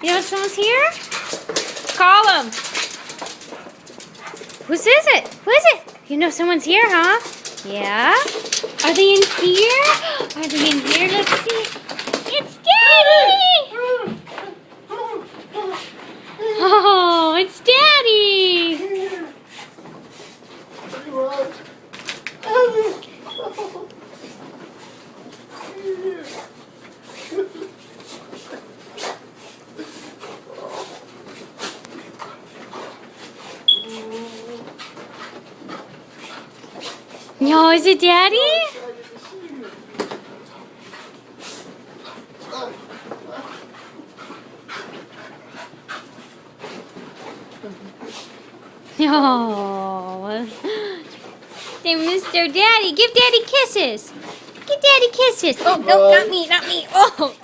You know if someone's here? Call them. Whose is it? Who is it? You know someone's here, huh? Yeah? Are they in here? Are they in here? Let's see. It's Daddy! Oh, it's Daddy! No, is it Daddy? Oh, they missed their Daddy. Give Daddy kisses. Give Daddy kisses. Oh, no, not me, not me. Oh.